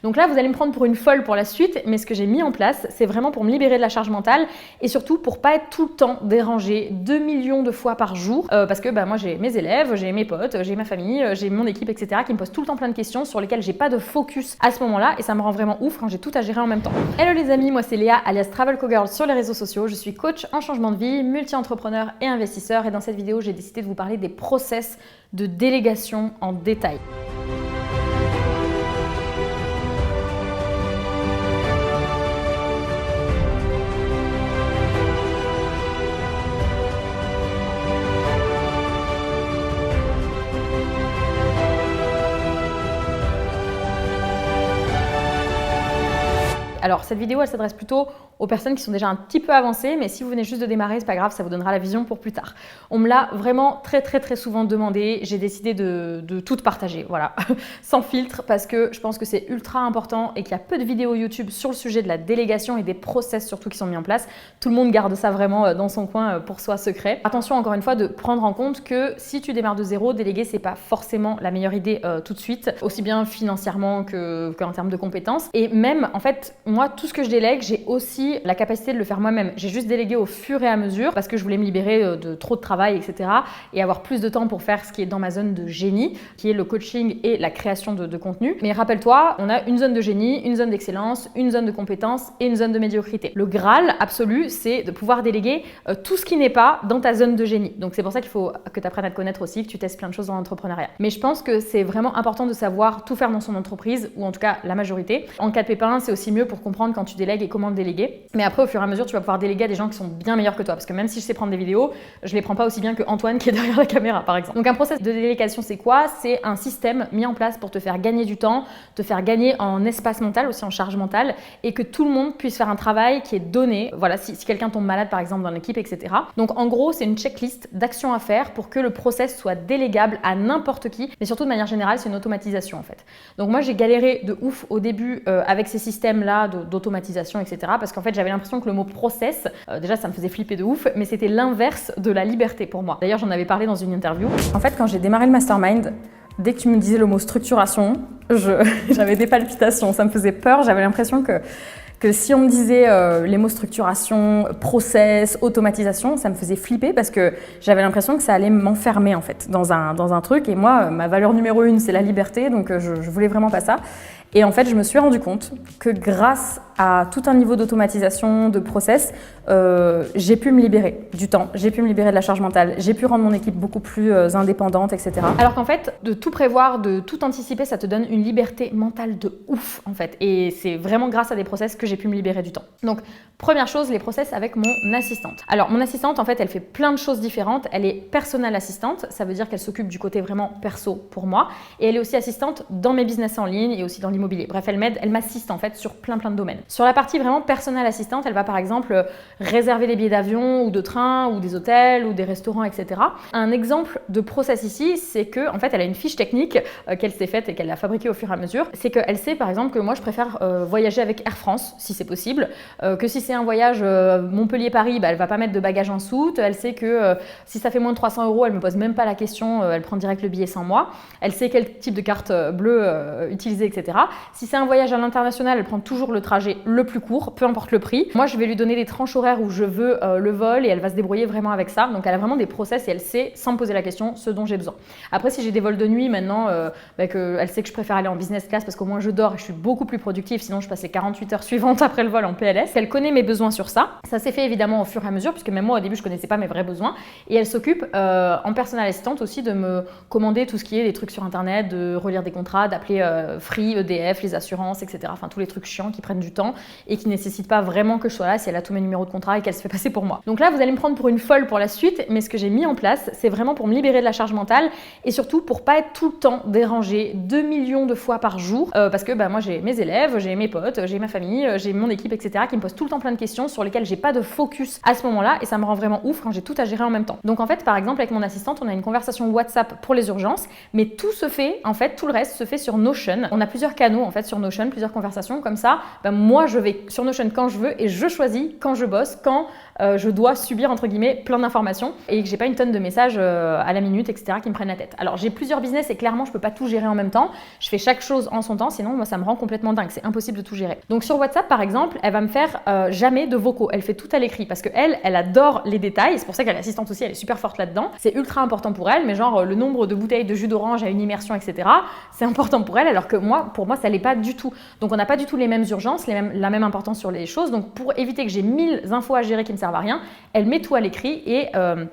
Donc là, vous allez me prendre pour une folle pour la suite, mais ce que j'ai mis en place, c'est vraiment pour me libérer de la charge mentale et surtout pour pas être tout le temps dérangée 2 millions de fois par jour parce que moi j'ai mes élèves, j'ai mes potes, j'ai ma famille, j'ai mon équipe, etc. qui me posent tout le temps plein de questions sur lesquelles j'ai pas de focus à ce moment-là et ça me rend vraiment ouf quand j'ai tout à gérer en même temps. Hello les amis, moi c'est Léa alias Travel Cowgirl sur les réseaux sociaux. Je suis coach en changement de vie, multi-entrepreneur et investisseur et dans cette vidéo, j'ai décidé de vous parler des process de délégation en détail. Alors cette vidéo elle s'adresse plutôt aux personnes qui sont déjà un petit peu avancées, mais si vous venez juste de démarrer, c'est pas grave, ça vous donnera la vision pour plus tard. On me l'a vraiment très souvent demandé, j'ai décidé de tout partager, voilà, sans filtre, parce que je pense que c'est ultra important et qu'il y a peu de vidéos YouTube sur le sujet de la délégation et des process surtout qui sont mis en place. Tout le monde garde ça vraiment dans son coin pour soi secret. Attention encore une fois de prendre en compte que si tu démarres de zéro, déléguer c'est pas forcément la meilleure idée tout de suite, aussi bien financièrement qu'en termes de compétences. Et même en fait, moi tout ce que je délègue, j'ai aussi la capacité de le faire moi-même. J'ai juste délégué au fur et à mesure parce que je voulais me libérer de trop de travail, etc. et avoir plus de temps pour faire ce qui est dans ma zone de génie, qui est le coaching et la création de contenu. Mais rappelle-toi, on a une zone de génie, une zone d'excellence, une zone de compétence et une zone de médiocrité. Le Graal absolu, c'est de pouvoir déléguer tout ce qui n'est pas dans ta zone de génie. Donc c'est pour ça qu'il faut que tu apprennes à te connaître aussi, que tu testes plein de choses dans l'entrepreneuriat. Mais je pense que c'est vraiment important de savoir tout faire dans son entreprise, ou en tout cas la majorité. En cas de pépin, c'est aussi mieux pour comprendre quand tu délègues et comment déléguer. Mais après, au fur et à mesure, tu vas pouvoir déléguer à des gens qui sont bien meilleurs que toi. Parce que même si je sais prendre des vidéos, je les prends pas aussi bien que Antoine qui est derrière la caméra, par exemple. Donc un process de délégation, c'est quoi? C'est un système mis en place pour te faire gagner du temps, te faire gagner en espace mental, aussi en charge mentale, et que tout le monde puisse faire un travail qui est donné. Voilà, si quelqu'un tombe malade, par exemple, dans l'équipe, etc. Donc en gros, c'est une checklist d'actions à faire pour que le process soit délégable à n'importe qui. Mais surtout, de manière générale, c'est une automatisation, en fait. Donc moi, j'ai galéré de ouf au début avec ces systèmes-là d'automatisation, etc. Parce qu'en fait, j'avais l'impression que le mot process, déjà ça me faisait flipper de ouf, mais c'était l'inverse de la liberté pour moi. D'ailleurs, j'en avais parlé dans une interview. En fait, quand j'ai démarré le mastermind, dès que tu me disais le mot structuration, j'avais des palpitations, ça me faisait peur, j'avais l'impression que si on me disait les mots structuration, process, automatisation, ça me faisait flipper parce que j'avais l'impression que ça allait m'enfermer en fait dans un truc. Et moi, ma valeur numéro 1, c'est la liberté, donc je voulais vraiment pas ça. Et en fait, je me suis rendu compte que grâce à tout un niveau d'automatisation, de process, j'ai pu me libérer du temps, j'ai pu me libérer de la charge mentale, j'ai pu rendre mon équipe beaucoup plus indépendante, etc. Alors qu'en fait, de tout prévoir, de tout anticiper, ça te donne une liberté mentale de ouf en fait. Et c'est vraiment grâce à des process que j'ai pu me libérer du temps. Donc, première chose, les process avec mon assistante. Alors, mon assistante, en fait, elle fait plein de choses différentes. Elle est personnelle assistante, ça veut dire qu'elle s'occupe du côté vraiment perso pour moi. Et elle est aussi assistante dans mes business en ligne et aussi dans l'immobilier. Bref, elle m'aide, elle m'assiste en fait sur plein de domaines. Sur la partie vraiment personnelle assistante, elle va par exemple réserver des billets d'avion ou de train ou des hôtels ou des restaurants, etc. Un exemple de process ici, c'est que en fait, elle a une fiche technique qu'elle s'est faite et qu'elle a fabriquée au fur et à mesure. C'est qu'elle sait par exemple que moi, je préfère voyager avec Air France si c'est possible, que si c'est un voyage Montpellier-Paris, elle va pas mettre de bagages en soute. Elle sait que si ça fait moins de 300 €, elle me pose même pas la question, elle prend direct le billet sans moi. Elle sait quel type de carte bleue utiliser, etc. Si c'est un voyage à l'international, elle prend toujours le trajet le plus court, peu importe le prix. Moi, je vais lui donner des tranches horaires où je veux le vol et elle va se débrouiller vraiment avec ça. Donc, elle a vraiment des process et elle sait, sans me poser la question, ce dont j'ai besoin. Après, si j'ai des vols de nuit maintenant, elle sait que je préfère aller en business class parce qu'au moins je dors et je suis beaucoup plus productive. Sinon, je passe les 48 heures suivantes après le vol en PLS. Elle connaît mes besoins sur ça. Ça s'est fait évidemment au fur et à mesure puisque même moi, au début, je connaissais pas mes vrais besoins. Et elle s'occupe en personnel assistante aussi de me commander tout ce qui est des trucs sur Internet, de relire des contrats, d'appeler Free, EDF, les assurances, etc. Enfin, tous les trucs chiants qui prennent du temps et qui nécessitent pas vraiment que je sois là si elle a tous mes numéros de contrat et qu'elle se fait passer pour moi. Donc là, vous allez me prendre pour une folle pour la suite, mais ce que j'ai mis en place, c'est vraiment pour me libérer de la charge mentale et surtout pour pas être tout le temps dérangée 2 millions de fois par jour parce que moi, j'ai mes élèves, j'ai mes potes, j'ai ma famille, j'ai mon équipe, etc. qui me posent tout le temps plein de questions sur lesquelles j'ai pas de focus à ce moment-là et ça me rend vraiment ouf quand j'ai tout à gérer en même temps. Donc en fait, par exemple, avec mon assistante, on a une conversation WhatsApp pour les urgences, mais tout se fait, en fait, tout le reste se fait sur Notion. On a plusieurs canaux canaux en fait sur Notion, plusieurs conversations. Comme ça, moi je vais sur Notion quand je veux et je choisis quand je bosse, quand je dois subir entre guillemets plein d'informations et que j'ai pas une tonne de messages à la minute, etc. qui me prennent la tête. Alors j'ai plusieurs business et clairement je peux pas tout gérer en même temps. Je fais chaque chose en son temps, sinon moi ça me rend complètement dingue. C'est impossible de tout gérer. Donc sur WhatsApp par exemple, elle va me faire jamais de vocaux. Elle fait tout à l'écrit parce que elle adore les détails. C'est pour ça qu'elle est assistante aussi. Elle est super forte là-dedans. C'est ultra important pour elle. Mais genre le nombre de bouteilles de jus d'orange à une immersion, etc. C'est important pour elle. Alors que pour moi, ça l'est pas du tout. Donc on n'a pas du tout les mêmes urgences, la même importance sur les choses. Donc pour éviter que j'ai 1000 infos à gérer qui ne servent à rien, elle met tout à l'écrit et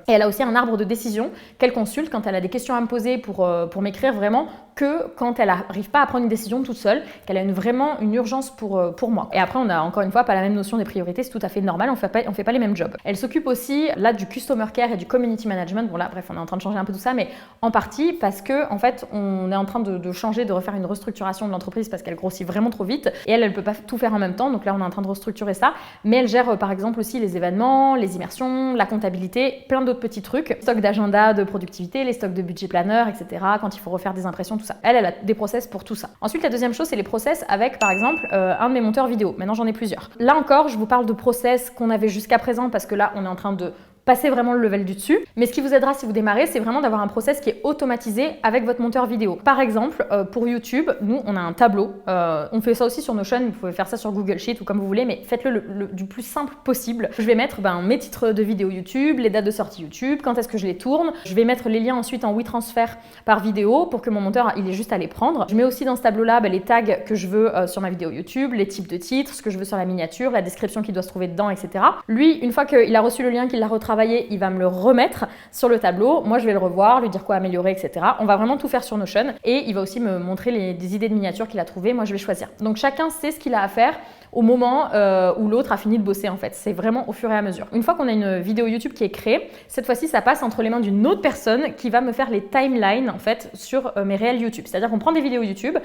elle a aussi un arbre de décision qu'elle consulte quand elle a des questions à me poser pour m'écrire vraiment, que quand elle n'arrive pas à prendre une décision toute seule, qu'elle a vraiment une urgence pour moi. Et après, on a encore une fois pas la même notion des priorités, c'est tout à fait normal, on fait pas les mêmes jobs. Elle s'occupe aussi là du customer care et du community management. Bon là, bref, on est en train de changer un peu tout ça, mais en partie parce que en fait, on est en train de changer, de refaire une restructuration de l'entreprise parce qu'elle grossit vraiment trop vite et elle peut pas tout faire en même temps. Donc là, on est en train de restructurer ça, mais elle gère par exemple aussi les événements, les immersions, la comptabilité, plein d'autres petits trucs, stock d'agenda, de productivité, les stocks de budget planner, etc. Quand il faut refaire des impressions, tout ça. Elle a des process pour tout ça. Ensuite, la deuxième chose, c'est les process avec, par exemple, un de mes monteurs vidéo. Maintenant, j'en ai plusieurs. Là encore, je vous parle de process qu'on avait jusqu'à présent parce que là, on est en train de passer vraiment le level du dessus. Mais ce qui vous aidera si vous démarrez, c'est vraiment d'avoir un process qui est automatisé avec votre monteur vidéo. Par exemple, pour YouTube, nous, on a un tableau. On fait ça aussi sur Notion, vous pouvez faire ça sur Google Sheet ou comme vous voulez, mais faites-le du plus simple possible. Je vais mettre mes titres de vidéos YouTube, les dates de sortie YouTube, quand est-ce que je les tourne. Je vais mettre les liens ensuite en WeTransfer par vidéo pour que mon monteur, il ait juste à les prendre. Je mets aussi dans ce tableau-là les tags que je veux sur ma vidéo YouTube, les types de titres, ce que je veux sur la miniature, la description qui doit se trouver dedans, etc. Lui, une fois qu'il a reçu le lien, qu'il l'a retravaillé, il va me le remettre sur le tableau. Moi, je vais le revoir, lui dire quoi améliorer, etc. On va vraiment tout faire sur Notion et il va aussi me montrer des idées de miniatures qu'il a trouvées. Moi, je vais choisir. Donc, chacun sait ce qu'il a à faire au moment où l'autre a fini de bosser en fait. C'est vraiment au fur et à mesure. Une fois qu'on a une vidéo YouTube qui est créée, cette fois-ci, ça passe entre les mains d'une autre personne qui va me faire les timelines en fait sur mes réels YouTube. C'est-à-dire qu'on prend des vidéos YouTube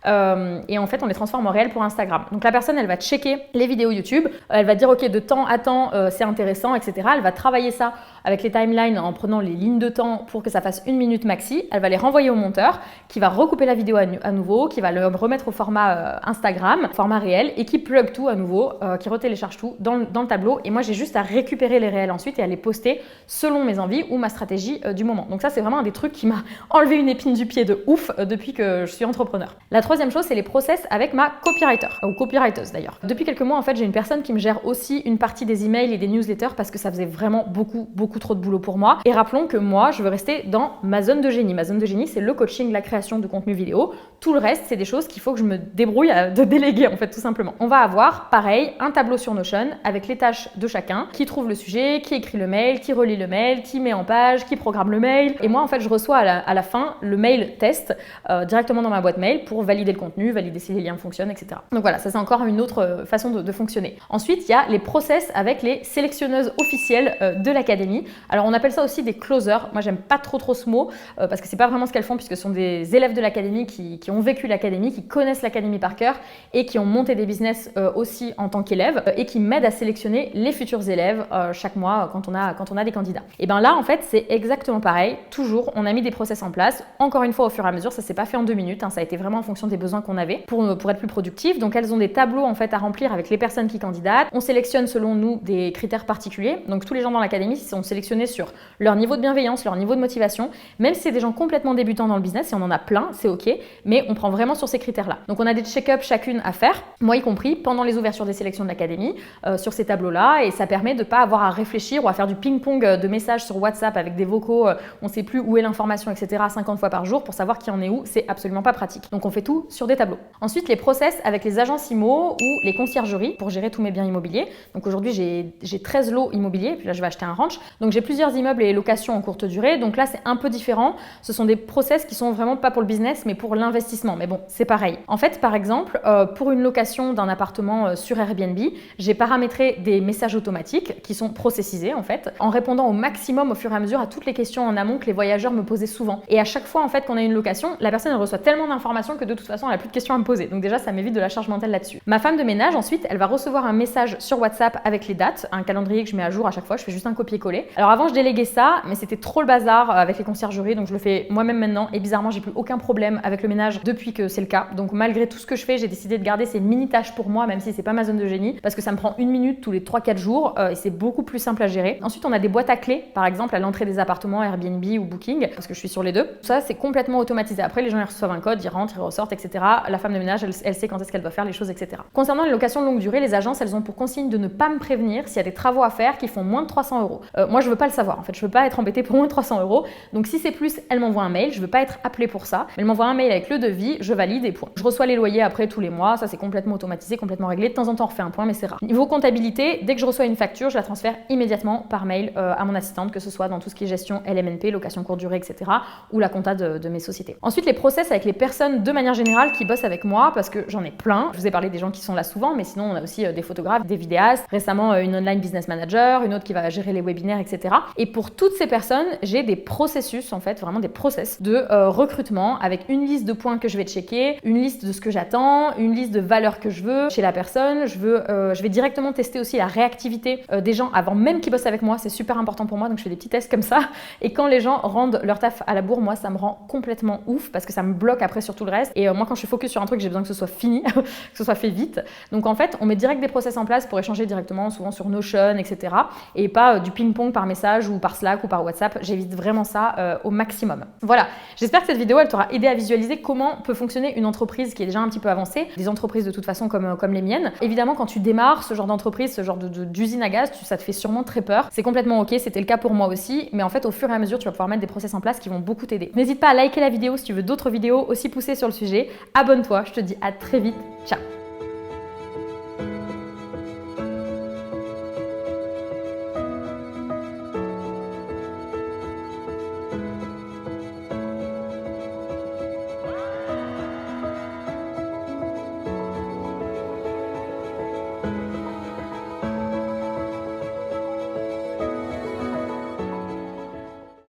et en fait, on les transforme en réels pour Instagram. Donc, la personne, elle va checker les vidéos YouTube. Elle va dire, OK, de temps à temps, c'est intéressant, etc. Elle va travailler ça avec les timelines en prenant les lignes de temps pour que ça fasse 1 minute maxi. Elle va les renvoyer au monteur qui va recouper la vidéo à nouveau, qui va le remettre au format Instagram, format réel et qui plug tout à nouveau, qui retélécharge tout dans le tableau. Et moi, j'ai juste à récupérer les réels ensuite et à les poster selon mes envies ou ma stratégie du moment. Donc ça, c'est vraiment un des trucs qui m'a enlevé une épine du pied de ouf depuis que je suis entrepreneur. La troisième chose, c'est les process avec ma copywriter ou copywriteuse d'ailleurs. Depuis quelques mois, en fait, j'ai une personne qui me gère aussi une partie des emails et des newsletters parce que ça faisait vraiment beaucoup trop de boulot pour moi. Et rappelons que moi, je veux rester dans ma zone de génie. Ma zone de génie, c'est le coaching, la création de contenu vidéo. Tout le reste, c'est des choses qu'il faut que je me débrouille de déléguer en fait, tout simplement. On va avoir, pareil, un tableau sur Notion avec les tâches de chacun, qui trouve le sujet, qui écrit le mail, qui relit le mail, qui met en page, qui programme le mail. Et moi, en fait, je reçois à la fin le mail test directement dans ma boîte mail pour valider le contenu, valider si les liens fonctionnent, etc. Donc voilà, ça c'est encore une autre façon de fonctionner. Ensuite, il y a les process avec les sélectionneuses officielles de l'académie. Alors, on appelle ça aussi des closers. Moi, j'aime pas trop ce mot parce que c'est pas vraiment ce qu'elles font puisque ce sont des élèves de l'académie qui ont vécu l'académie, qui connaissent l'académie par cœur et qui ont monté des business aussi en tant qu'élèves et qui m'aident à sélectionner les futurs élèves chaque mois quand on a des candidats. Et bien là, en fait, c'est exactement pareil. Toujours, on a mis des process en place. Encore une fois, au fur et à mesure, ça s'est pas fait en 2 minutes. Ça a été vraiment en fonction des besoins qu'on avait pour être plus productif. Donc, elles ont des tableaux en fait à remplir avec les personnes qui candidatent. On sélectionne selon nous des critères particuliers. Donc, tous les gens dans l'académie sont sélectionnés sur leur niveau de bienveillance, leur niveau de motivation. Même si c'est des gens complètement débutants dans le business, et on en a plein, c'est OK, mais on prend vraiment sur ces critères-là. Donc, on a des check-ups chacune à faire, moi y compris, pendant les ouvertures des sélections de l'académie, sur ces tableaux-là, et ça permet de ne pas avoir à réfléchir ou à faire du ping-pong de messages sur WhatsApp avec des vocaux, on ne sait plus où est l'information, etc., 50 fois par jour pour savoir qui en est où, c'est absolument pas pratique. Donc, on fait tout sur des tableaux. Ensuite, les process avec les agences IMO ou les conciergeries pour gérer tous mes biens immobiliers. Donc, aujourd'hui, j'ai 13 lots immobiliers, puis là, je vais acheter un ranch. Donc, j'ai plusieurs immeubles et locations en courte durée. Donc là, c'est un peu différent. Ce sont des process qui sont vraiment pas pour le business, mais pour l'investissement. Mais bon, c'est pareil. En fait, par exemple, pour une location d'un appartement sur Airbnb, j'ai paramétré des messages automatiques qui sont processisés en fait, en répondant au maximum au fur et à mesure à toutes les questions en amont que les voyageurs me posaient souvent. Et à chaque fois en fait qu'on a une location, la personne elle reçoit tellement d'informations que de toute façon elle n'a plus de questions à me poser. Donc déjà ça m'évite de la charge mentale là-dessus. Ma femme de ménage ensuite, elle va recevoir un message sur WhatsApp avec les dates, un calendrier que je mets à jour à chaque fois, je fais juste un copier-coller Alors avant, je déléguais ça, mais c'était trop le bazar avec les conciergeries, donc je le fais moi-même maintenant. Et bizarrement, j'ai plus aucun problème avec le ménage depuis que c'est le cas. Donc malgré tout ce que je fais, j'ai décidé de garder ces mini tâches pour moi, même si c'est pas ma zone de génie, parce que ça me prend 1 minute tous les 3-4 jours et c'est beaucoup plus simple à gérer. Ensuite, on a des boîtes à clés, par exemple à l'entrée des appartements, Airbnb ou Booking, parce que je suis sur les deux. Ça, c'est complètement automatisé. Après, les gens ils reçoivent un code, ils rentrent, ils ressortent, etc. La femme de ménage, elle sait quand est-ce qu'elle doit faire les choses, etc. Concernant les locations de longue durée, les agences, elles ont pour consigne de ne pas me prévenir s'il y a des travaux à faire qui font moins de 300 euros. Moi, je veux pas le savoir. En fait, je veux pas être embêtée pour moins de 300 euros. Donc, si c'est plus, elle m'envoie un mail. Je veux pas être appelée pour ça. Elle m'envoie un mail avec le devis, je valide et point. Je reçois les loyers après tous les mois. Ça, c'est complètement automatisé, complètement réglé. De temps en temps, on refait un point, mais c'est rare. Niveau comptabilité, dès que je reçois une facture, je la transfère immédiatement par mail à mon assistante, que ce soit dans tout ce qui est gestion LMNP, location courte durée, etc. ou la compta de mes sociétés. Ensuite, les process avec les personnes de manière générale qui bossent avec moi, parce que j'en ai plein. Je vous ai parlé des gens qui sont là souvent, mais sinon, on a aussi des photographes, des vidéastes, récemment une online business manager, une autre qui va gérer les webinaires, etc. Et pour toutes ces personnes, j'ai des processus, en fait, vraiment des process de recrutement avec une liste de points que je vais checker, une liste de ce que j'attends, une liste de valeurs que je veux chez la personne. Je vais directement tester aussi la réactivité des gens avant même qu'ils bossent avec moi. C'est super important pour moi, donc je fais des petits tests comme ça. Et quand les gens rendent leur taf à la bourre, moi, ça me rend complètement ouf parce que ça me bloque après sur tout le reste. Et moi, quand je suis focus sur un truc, j'ai besoin que ce soit fini, que ce soit fait vite. Donc en fait, on met direct des process en place pour échanger directement, souvent sur Notion, etc. Et pas du ping-pong par message ou par Slack ou par WhatsApp. J'évite vraiment ça au maximum. Voilà, j'espère que cette vidéo, elle t'aura aidé à visualiser comment peut fonctionner une entreprise qui est déjà un petit peu avancée. Des entreprises de toute façon comme les miennes. Évidemment, quand tu démarres ce genre d'entreprise, ce genre d'usine à gaz, ça te fait sûrement très peur. C'est complètement ok, c'était le cas pour moi aussi. Mais en fait, au fur et à mesure, tu vas pouvoir mettre des process en place qui vont beaucoup t'aider. N'hésite pas à liker la vidéo si tu veux d'autres vidéos aussi poussées sur le sujet. Abonne-toi, je te dis à très vite. Ciao!